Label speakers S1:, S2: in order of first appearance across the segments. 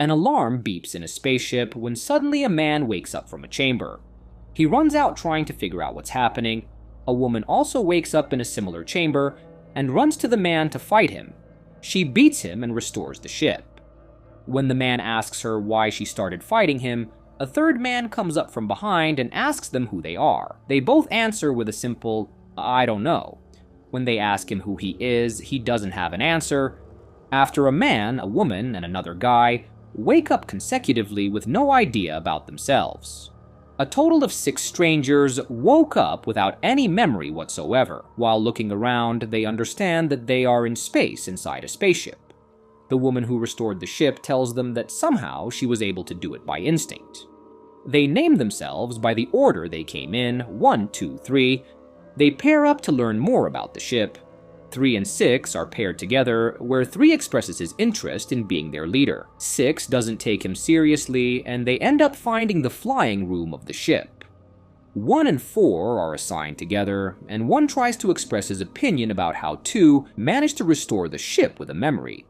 S1: An alarm beeps in a spaceship when suddenly a man wakes up from a chamber. He runs out trying to figure out what's happening. A woman also wakes up in a similar chamber and runs to the man to fight him. She beats him and restores the ship. When the man asks her why she started fighting him, a third man comes up from behind and asks them who they are. They both answer with a simple, "I don't know." When they ask him who he is, he doesn't have an answer. After a man, a woman, and another guy wake up consecutively with no idea about themselves. A total of 6 strangers woke up without any memory whatsoever. While looking around, they understand that they are in space inside a spaceship. The woman who restored the ship tells them that somehow she was able to do it by instinct. They name themselves by the order they came in, 1, 2, 3. They pair up to learn more about the ship. 3 and 6 are paired together, where 3 expresses his interest in being their leader. 6 doesn't take him seriously, and they end up finding the flying room of the ship. 1 and 4 are assigned together, and 1 tries to express his opinion about how 2 managed to restore the ship with a memory.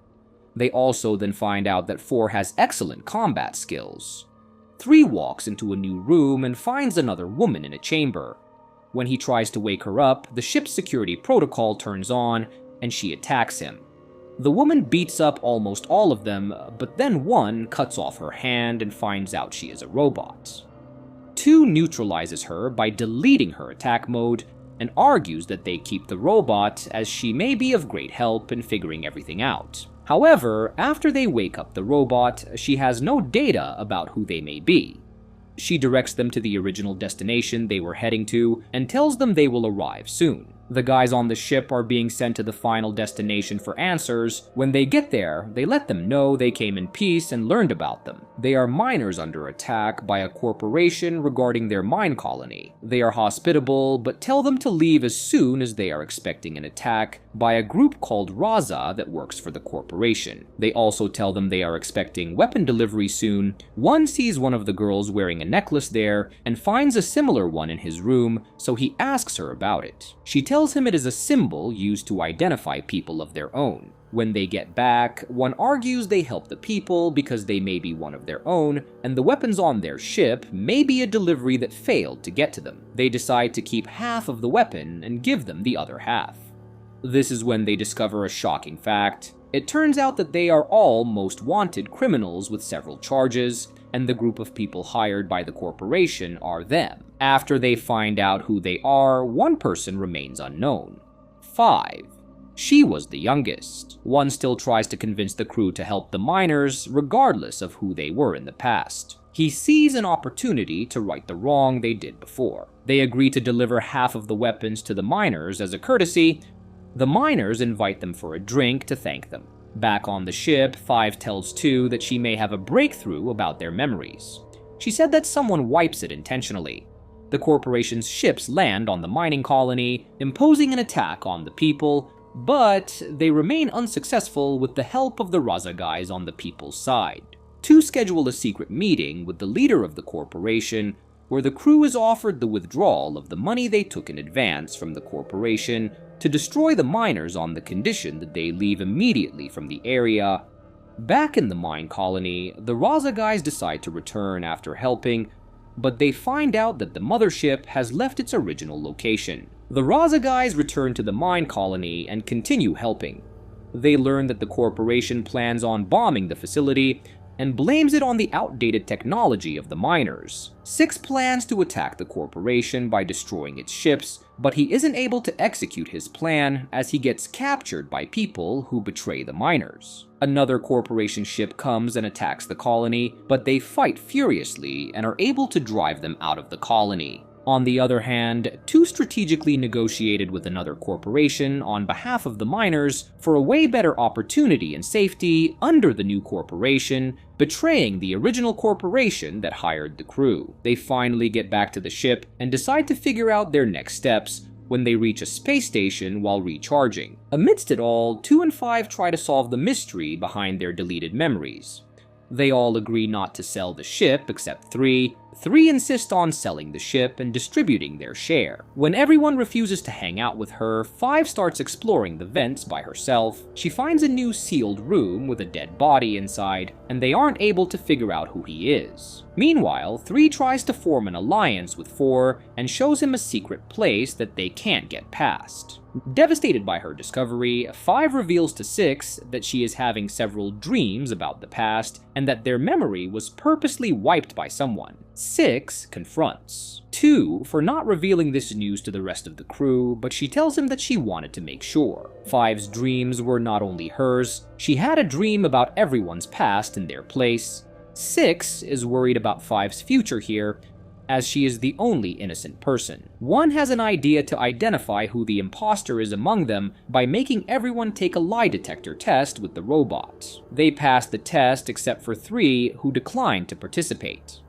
S1: They also then find out that 4 has excellent combat skills. 3 walks into a new room and finds another woman in a chamber. When he tries to wake her up, the ship's security protocol turns on, and she attacks him. The woman beats up almost all of them, but then 1 cuts off her hand and finds out she is a robot. 2 neutralizes her by deleting her attack mode, and argues that they keep the robot as she may be of great help in figuring everything out. However, after they wake up the robot, she has no data about who they may be. She directs them to the original destination they were heading to and tells them they will arrive soon. The guys on the ship are being sent to the final destination for answers. When they get there, they let them know they came in peace and learned about them. They are miners under attack by a corporation regarding their mine colony. They are hospitable, but tell them to leave as soon as they are expecting an attack by a group called Raza that works for the corporation. They also tell them they are expecting weapon delivery soon. 1 sees one of the girls wearing a necklace there and finds a similar one in his room, so he asks her about it. She tells him it is a symbol used to identify people of their own. When they get back, 1 argues they help the people because they may be one of their own, and the weapons on their ship may be a delivery that failed to get to them. They decide to keep half of the weapon and give them the other half. This is when they discover a shocking fact. It turns out that they are all most wanted criminals with several charges, and the group of people hired by the corporation are them. After they find out who they are, 1 person remains unknown. 5. She was the youngest. 1 still tries to convince the crew to help the miners, regardless of who they were in the past. He sees an opportunity to right the wrong they did before. They agree to deliver half of the weapons to the miners as a courtesy. The miners invite them for a drink to thank them. Back on the ship, 5 tells 2 that she may have a breakthrough about their memories. She said that someone wipes it intentionally. The corporation's ships land on the mining colony, imposing an attack on the people, but they remain unsuccessful with the help of the Raza guys on the people's side. 2 schedule a secret meeting with the leader of the corporation, where the crew is offered the withdrawal of the money they took in advance from the corporation to destroy the miners on the condition that they leave immediately from the area. Back in the mine colony, the Raza guys decide to return after helping, but they find out that the mothership has left its original location. The Raza guys return to the mine colony and continue helping. They learn that the corporation plans on bombing the facility and blames it on the outdated technology of the miners. 6 plans to attack the corporation by destroying its ships, but he isn't able to execute his plan as he gets captured by people who betray the miners. Another corporation ship comes and attacks the colony, but they fight furiously and are able to drive them out of the colony. On the other hand, 2 strategically negotiated with another corporation on behalf of the miners for a way better opportunity and safety under the new corporation, betraying the original corporation that hired the crew. They finally get back to the ship and decide to figure out their next steps when they reach a space station while recharging. Amidst it all, 2 and 5 try to solve the mystery behind their deleted memories. They all agree not to sell the ship except 3. 3 insist on selling the ship and distributing their share. When everyone refuses to hang out with her, 5 starts exploring the vents by herself. She finds a new sealed room with a dead body inside, and they aren't able to figure out who he is. Meanwhile, 3 tries to form an alliance with 4 and shows him a secret place that they can't get past. Devastated by her discovery, 5 reveals to 6 that she is having several dreams about the past and that their memory was purposely wiped by someone. 6 confronts 2 for not revealing this news to the rest of the crew, but she tells him that she wanted to make sure. 5's dreams were not only hers, she had a dream about everyone's past in their place. 6 is worried about 5's future here, as she is the only innocent person. 1 has an idea to identify who the imposter is among them by making everyone take a lie detector test with the robot. They pass the test except for 3, who decline to participate.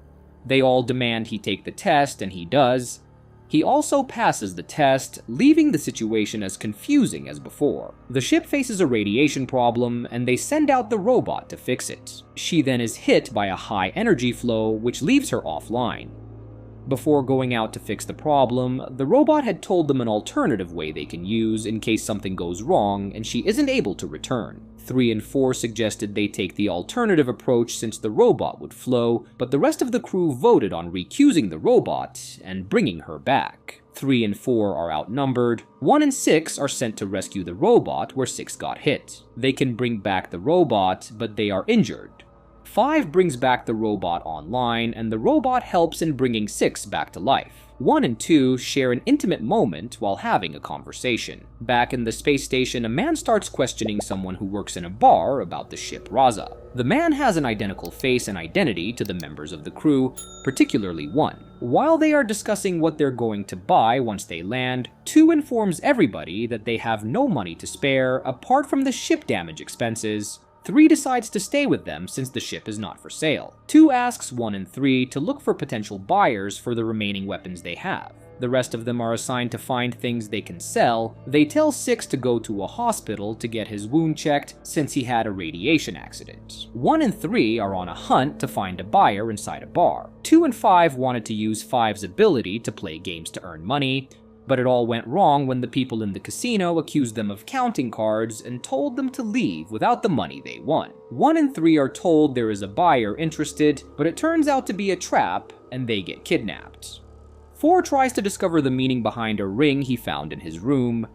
S1: They all demand he take the test, and he does. He also passes the test, leaving the situation as confusing as before. The ship faces a radiation problem, and they send out the robot to fix it. She then is hit by a high energy flow, which leaves her offline. Before going out to fix the problem, the robot had told them an alternative way they can use in case something goes wrong and she isn't able to return. 3 and 4 suggested they take the alternative approach since the robot would flow, but the rest of the crew voted on recusing the robot and bringing her back. 3 and 4 are outnumbered. 1 and 6 are sent to rescue the robot where 6 got hit. They can bring back the robot, but they are injured. 5 brings back the robot online, and the robot helps in bringing 6 back to life. 1 and 2 share an intimate moment while having a conversation. Back in the space station, a man starts questioning someone who works in a bar about the ship Raza. The man has an identical face and identity to the members of the crew, particularly 1. While they are discussing what they're going to buy once they land, 2 informs everybody that they have no money to spare apart from the ship damage expenses. 3 decides to stay with them since the ship is not for sale. 2 asks 1 and 3 to look for potential buyers for the remaining weapons they have. The rest of them are assigned to find things they can sell. They tell 6 to go to a hospital to get his wound checked since he had a radiation accident. 1 and 3 are on a hunt to find a buyer inside a bar. 2 and 5 wanted to use 5's ability to play games to earn money, but it all went wrong when the people in the casino accused them of counting cards and told them to leave without the money they won. 1 and 3 are told there is a buyer interested, but it turns out to be a trap and they get kidnapped. 4 tries to discover the meaning behind a ring he found in his room.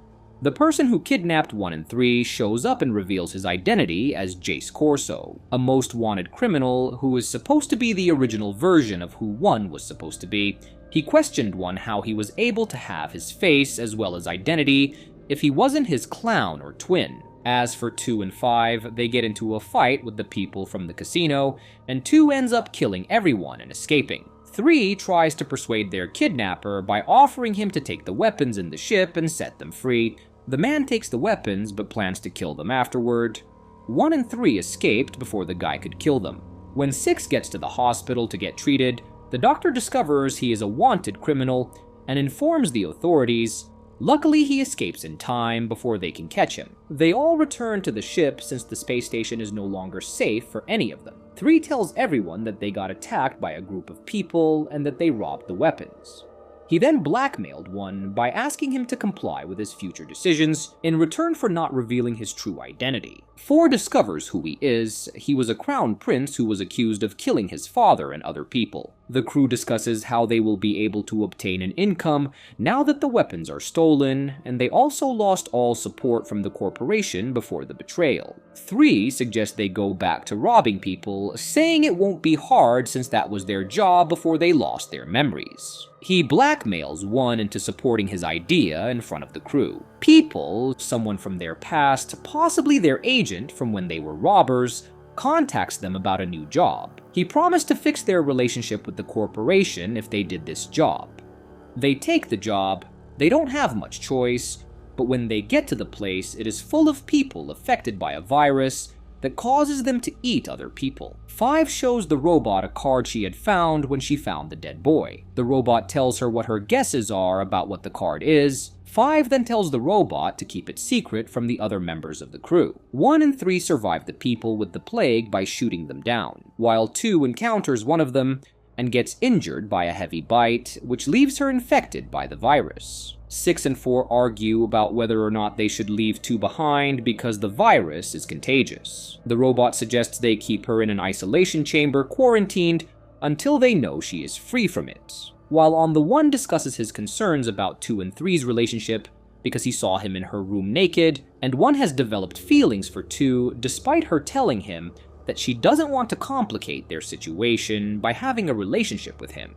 S1: The person who kidnapped 1 and 3 shows up and reveals his identity as Jace Corso, a most wanted criminal who is supposed to be the original version of who 1 was supposed to be. He questioned 1 how he was able to have his face as well as identity if he wasn't his clown or twin. As for 2 and 5, they get into a fight with the people from the casino, and 2 ends up killing everyone and escaping. 3 tries to persuade their kidnapper by offering him to take the weapons in the ship and set them free. The man takes the weapons but plans to kill them afterward. 1 and 3 escaped before the guy could kill them. When 6 gets to the hospital to get treated, the doctor discovers he is a wanted criminal and informs the authorities. Luckily, he escapes in time before they can catch him. They all return to the ship since the space station is no longer safe for any of them. 3 tells everyone that they got attacked by a group of people and that they robbed the weapons. He then blackmailed 1 by asking him to comply with his future decisions in return for not revealing his true identity. 4 discovers who he is. He was a crown prince who was accused of killing his father and other people. The crew discusses how they will be able to obtain an income now that the weapons are stolen, and they also lost all support from the corporation before the betrayal. 3 suggests they go back to robbing people, saying it won't be hard since that was their job before they lost their memories. He blackmails 1 into supporting his idea in front of the crew. People, someone from their past, possibly their agent from when they were robbers, contacts them about a new job. He promised to fix their relationship with the corporation if they did this job. They take the job. They don't have much choice, but when they get to the place, it is full of people affected by a virus that causes them to eat other people. 5 shows the robot a card she had found when she found the dead boy. The robot tells her what her guesses are about what the card is. 5 then tells the robot to keep it secret from the other members of the crew. 1 and 3 survive the people with the plague by shooting them down. While 2 encounters one of them, and gets injured by a heavy bite, which leaves her infected by the virus. 6 and 4 argue about whether or not they should leave 2 behind because the virus is contagious. The robot suggests they keep her in an isolation chamber quarantined until they know she is free from it, while on the 1 discusses his concerns about 2 and 3's relationship because he saw him in her room naked, and 1 has developed feelings for 2 despite her telling him that she doesn't want to complicate their situation by having a relationship with him.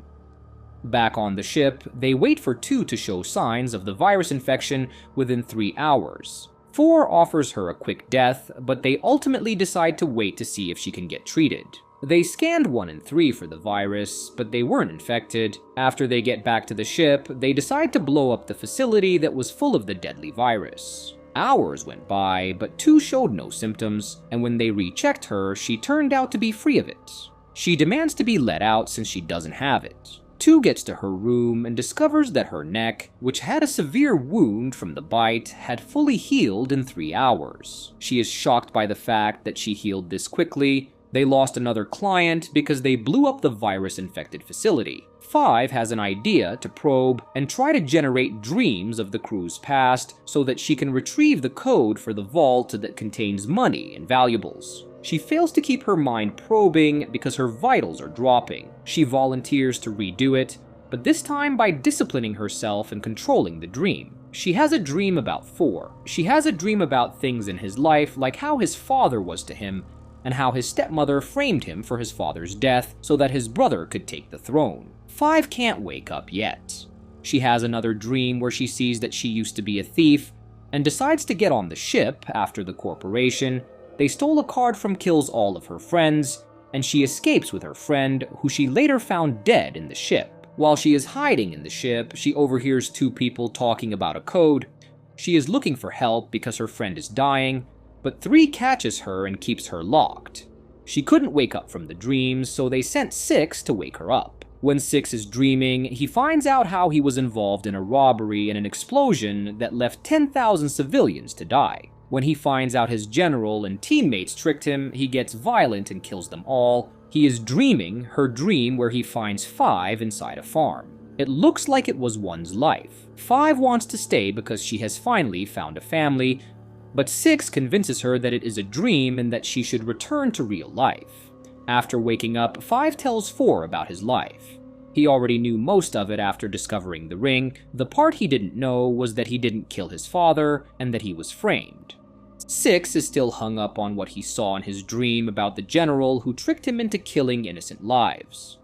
S1: Back on the ship, they wait for 2 to show signs of the virus infection within 3 hours. 4 offers her a quick death, but they ultimately decide to wait to see if she can get treated. They scanned 1 and 3 for the virus, but they weren't infected. After they get back to the ship, they decide to blow up the facility that was full of the deadly virus. Hours went by, but 2 showed no symptoms, and when they rechecked her, she turned out to be free of it. She demands to be let out since she doesn't have it. 2 gets to her room and discovers that her neck, which had a severe wound from the bite, had fully healed in 3 hours. She is shocked by the fact that she healed this quickly. They lost another client because they blew up the virus-infected facility. 5 has an idea to probe and try to generate dreams of the crew's past so that she can retrieve the code for the vault that contains money and valuables. She fails to keep her mind probing because her vitals are dropping. She volunteers to redo it, but this time by disciplining herself and controlling the dream. She has a dream about 4. She has a dream about things in his life, like how his father was to him, and how his stepmother framed him for his father's death so that his brother could take the throne. 5 can't wake up yet. She has another dream where she sees that she used to be a thief, and decides to get on the ship after the corporation. They stole a card from kills all of her friends, and she escapes with her friend, who she later found dead in the ship. While she is hiding in the ship, she overhears 2 people talking about a code. She is looking for help because her friend is dying, but 3 catches her and keeps her locked. She couldn't wake up from the dreams, so they sent 6 to wake her up. When 6 is dreaming, he finds out how he was involved in a robbery and an explosion that left 10,000 civilians to die. When he finds out his general and teammates tricked him, he gets violent and kills them all. He is dreaming her dream where he finds 5 inside a farm. It looks like it was 1's life. 5 wants to stay because she has finally found a family, but 6 convinces her that it is a dream and that she should return to real life. After waking up, 5 tells 4 about his life. He already knew most of it after discovering the ring. The part he didn't know was that he didn't kill his father and that he was framed. 6 is still hung up on what he saw in his dream about the general who tricked him into killing innocent lives.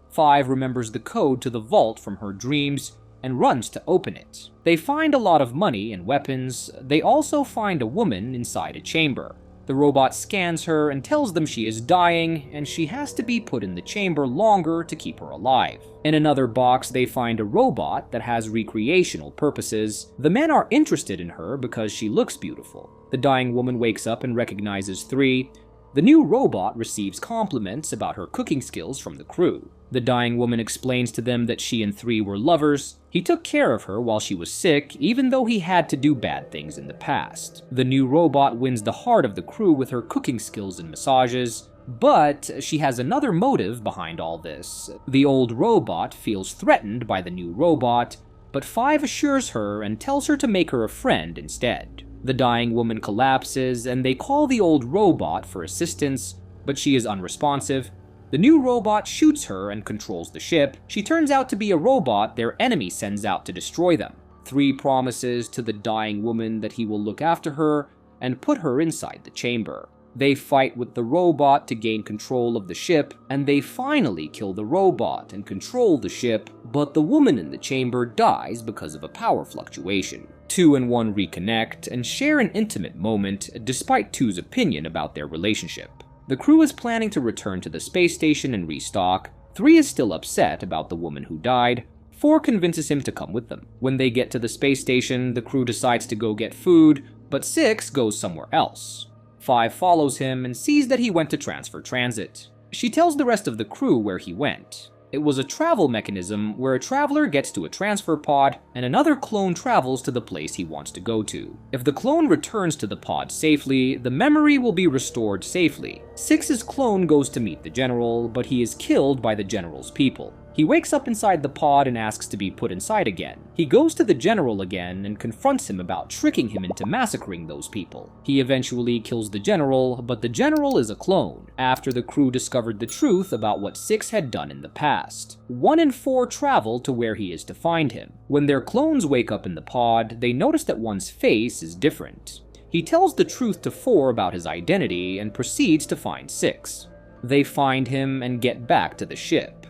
S1: 5 remembers the code to the vault from her dreams and runs to open it. They find a lot of money and weapons. They also find a woman inside a chamber. The robot scans her and tells them she is dying and she has to be put in the chamber longer to keep her alive. In another box, they find a robot that has recreational purposes. The men are interested in her because she looks beautiful. The dying woman wakes up and recognizes 3. The new robot receives compliments about her cooking skills from the crew. The dying woman explains to them that she and 3 were lovers. He took care of her while she was sick, even though he had to do bad things in the past. The new robot wins the heart of the crew with her cooking skills and massages, but she has another motive behind all this. The old robot feels threatened by the new robot, but 5 assures her and tells her to make her a friend instead. The dying woman collapses, and they call the old robot for assistance, but she is unresponsive. The new robot shoots her and controls the ship. She turns out to be a robot their enemy sends out to destroy them. 3 promises to the dying woman that he will look after her and put her inside the chamber. They fight with the robot to gain control of the ship, and they finally kill the robot and control the ship, but the woman in the chamber dies because of a power fluctuation. 2 and 1 reconnect and share an intimate moment despite 2's opinion about their relationship. The crew is planning to return to the space station and restock. 3 is still upset about the woman who died. 4 convinces him to come with them. When they get to the space station, the crew decides to go get food, but 6 goes somewhere else. 5 follows him and sees that he went to transfer transit. She tells the rest of the crew where he went. It was a travel mechanism where a traveler gets to a transfer pod and another clone travels to the place he wants to go to. If the clone returns to the pod safely, the memory will be restored safely. Six's clone goes to meet the general, but he is killed by the general's people. He wakes up inside the pod and asks to be put inside again. He goes to the general again and confronts him about tricking him into massacring those people. He eventually kills the general, but the general is a clone, after the crew discovered the truth about what Six had done in the past. 1 in 4 travel to where he is to find him. When their clones wake up in the pod, they notice that one's face is different. He tells the truth to 4 about his identity and proceeds to find 6. They find him and get back to the ship.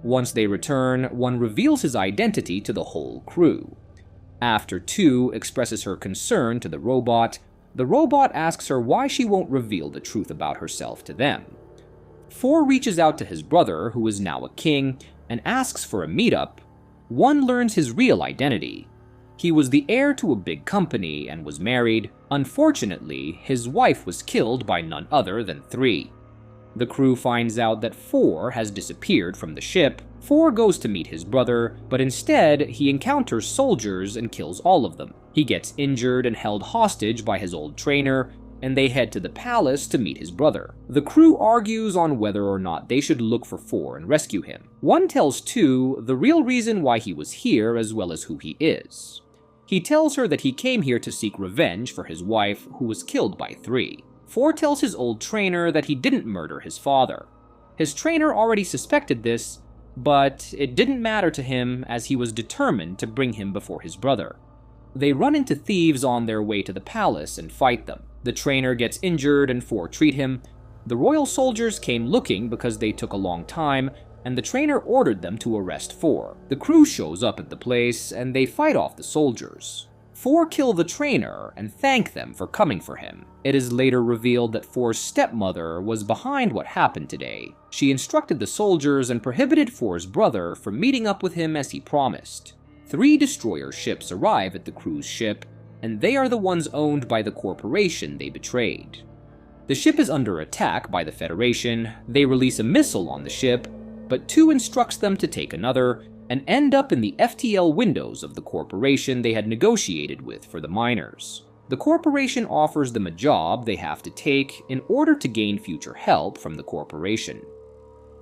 S1: Once they return, 1 reveals his identity to the whole crew. After 2 expresses her concern to the robot asks her why she won't reveal the truth about herself to them. 4 reaches out to his brother, who is now a king, and asks for a meetup. 1 learns his real identity. He was the heir to a big company and was married. Unfortunately, his wife was killed by none other than 3. The crew finds out that 4 has disappeared from the ship. 4 goes to meet his brother, but instead he encounters soldiers and kills all of them. He gets injured and held hostage by his old trainer, and they head to the palace to meet his brother. The crew argues on whether or not they should look for 4 and rescue him. 1 tells 2 the real reason why he was here as well as who he is. He tells her that he came here to seek revenge for his wife, who was killed by 3. 4 tells his old trainer that he didn't murder his father. His trainer already suspected this, but it didn't matter to him as he was determined to bring him before his brother. They run into thieves on their way to the palace and fight them. The trainer gets injured and 4 treat him. The royal soldiers came looking because they took a long time, and the trainer ordered them to arrest 4. The crew shows up at the place and they fight off the soldiers. 4 kill the trainer and thank them for coming for him. It is later revealed that 4's stepmother was behind what happened today. She instructed the soldiers and prohibited 4's brother from meeting up with him as he promised. 3 destroyer ships arrive at the crew's ship, and they are the ones owned by the corporation they betrayed. The ship is under attack by the Federation. They release a missile on the ship, but 2 instructs them to take another, and end up in the FTL windows of the corporation they had negotiated with for the miners. The corporation offers them a job they have to take in order to gain future help from the corporation.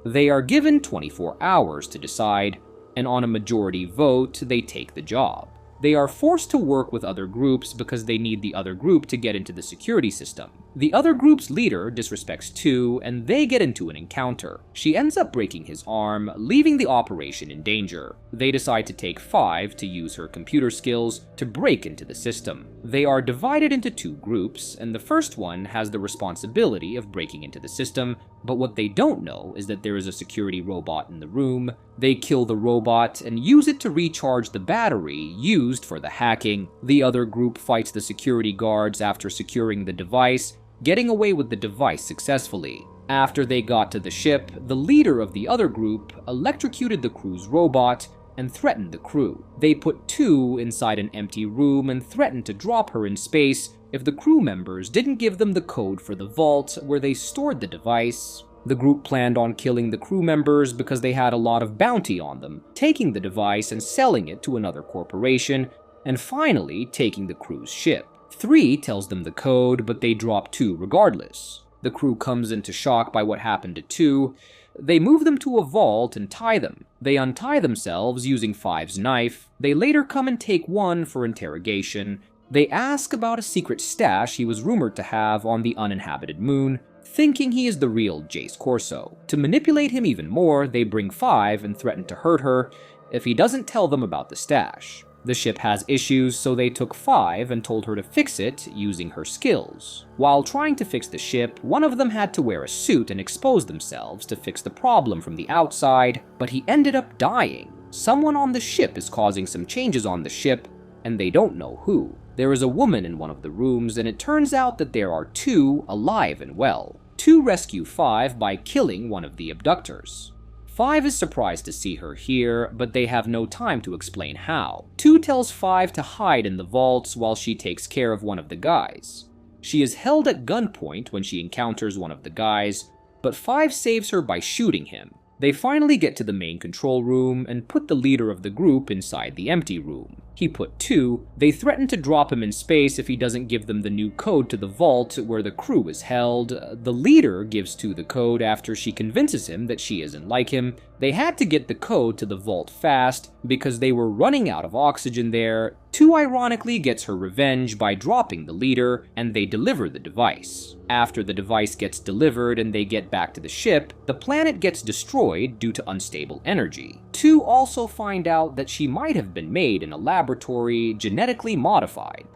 S1: They are given 24 hours to decide, and on a majority vote, they take the job. They are forced to work with other groups because they need the other group to get into the security system. The other group's leader disrespects 2, and they get into an encounter. She ends up breaking his arm, leaving the operation in danger. They decide to take 5 to use her computer skills to break into the system. They are divided into 2 groups, and the first one has the responsibility of breaking into the system, but what they don't know is that there is a security robot in the room. They kill the robot and use it to recharge the battery used for the hacking. The other group fights the security guards after securing the device, getting away with the device successfully. After they got to the ship, the leader of the other group electrocuted the crew's robot and threatened the crew. They put 2 inside an empty room and threatened to drop her in space if the crew members didn't give them the code for the vault where they stored the device. The group planned on killing the crew members because they had a lot of bounty on them, taking the device and selling it to another corporation, and finally taking the crew's ship. 3 tells them the code, but they drop 2 regardless. The crew comes into shock by what happened to 2. They move them to a vault and tie them. They untie themselves using 5's knife. They later come and take 1 for interrogation. They ask about a secret stash he was rumored to have on the uninhabited moon, thinking he is the real Jace Corso. To manipulate him even more, they bring 5 and threaten to hurt her if he doesn't tell them about the stash. The ship has issues, so they took 5 and told her to fix it using her skills. While trying to fix the ship, one of them had to wear a suit and expose themselves to fix the problem from the outside, but he ended up dying. Someone on the ship is causing some changes on the ship, and they don't know who. There is a woman in one of the rooms, and it turns out that there are 2 alive and well. 2 rescue 5 by killing one of the abductors. 5 is surprised to see her here, but they have no time to explain how. 2 tells 5 to hide in the vaults while she takes care of one of the guys. She is held at gunpoint when she encounters one of the guys, but 5 saves her by shooting him. They finally get to the main control room and put the leader of the group inside the empty room. He put 2. They threaten to drop him in space if he doesn't give them the new code to the vault where the crew is held. The leader gives 2 the code after she convinces him that she isn't like him. They had to get the code to the vault fast because they were running out of oxygen there. 2 ironically gets her revenge by dropping the leader, and they deliver the device. After the device gets delivered and they get back to the ship, the planet gets destroyed due to unstable energy. 2 also find out that she might have been made in a laboratory, genetically modified.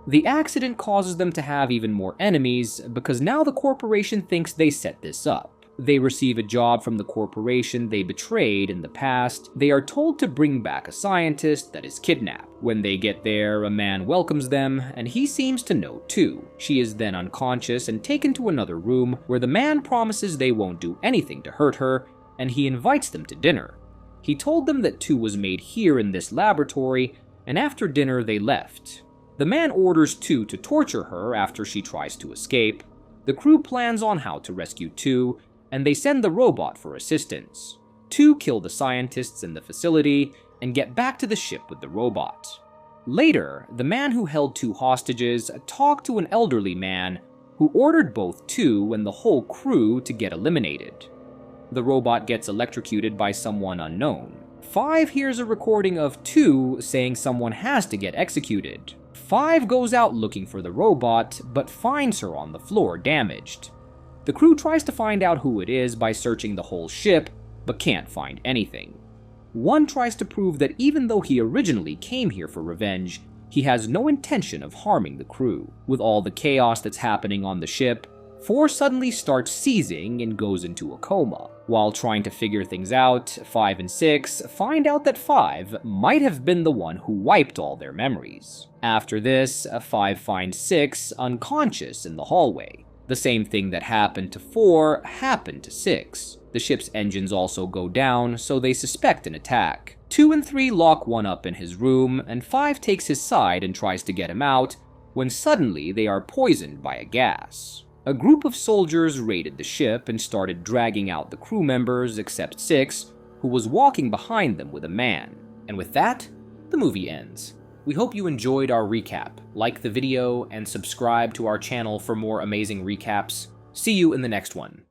S1: The accident causes them to have even more enemies because now the corporation thinks they set this up. They receive a job from the corporation they betrayed in the past. They are told to bring back a scientist that is kidnapped. When they get there, a man welcomes them, and he seems to know 2. She is then unconscious and taken to another room where the man promises they won't do anything to hurt her, and he invites them to dinner. He told them that 2 was made here in this laboratory, and after dinner they left. The man orders 2 to torture her after she tries to escape. The crew plans on how to rescue 2, and they send the robot for assistance. 2 kill the scientists in the facility and get back to the ship with the robot. Later, the man who held 2 hostages talked to an elderly man who ordered both 2 and the whole crew to get eliminated. The robot gets electrocuted by someone unknown. 5 hears a recording of 2 saying someone has to get executed. 5 goes out looking for the robot, but finds her on the floor damaged. The crew tries to find out who it is by searching the whole ship, but can't find anything. 1 tries to prove that even though he originally came here for revenge, he has no intention of harming the crew. With all the chaos that's happening on the ship, 4 suddenly starts seizing and goes into a coma. While trying to figure things out, 5 and 6 find out that 5 might have been the one who wiped all their memories. After this, 5 finds 6 unconscious in the hallway. The same thing that happened to 4 happened to 6. The ship's engines also go down, so they suspect an attack. 2 and 3 lock 1 up in his room, and 5 takes his side and tries to get him out, when suddenly they are poisoned by a gas. A group of soldiers raided the ship and started dragging out the crew members except 6, who was walking behind them with a man. And with that, the movie ends. We hope you enjoyed our recap. Like the video and subscribe to our channel for more amazing recaps. See you in the next one.